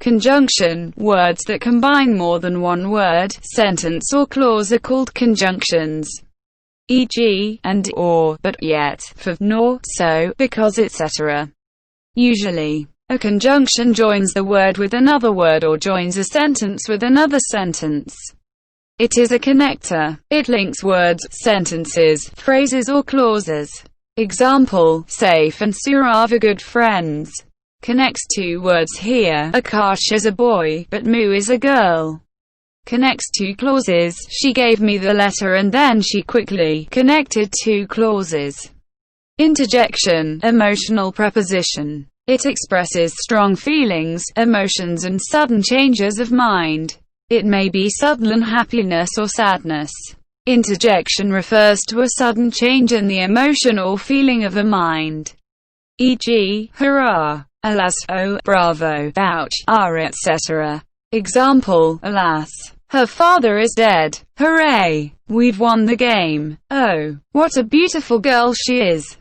Conjunction. Words that combine more than one word, sentence or clause are called conjunctions. E.g., and, or, but, yet, for, nor, so, because, etc. Usually, a conjunction joins the word with another word or joins a sentence with another sentence. It is a connector. It links words, sentences, phrases or clauses. Example, Saif and Surav are good friends. Connects two words here, Akash is a boy, but Mu is a girl. Connects two clauses, she gave me the letter and then she quickly connected two clauses. Interjection, emotional preposition. It expresses strong feelings, emotions and sudden changes of mind. It may be sudden happiness or sadness. Interjection refers to a sudden change in the emotion or feeling of a mind. E.g., hurrah, alas, oh, bravo, ouch, etc. Example, alas, her father is dead. Hooray, we've won the game. Oh, what a beautiful girl she is.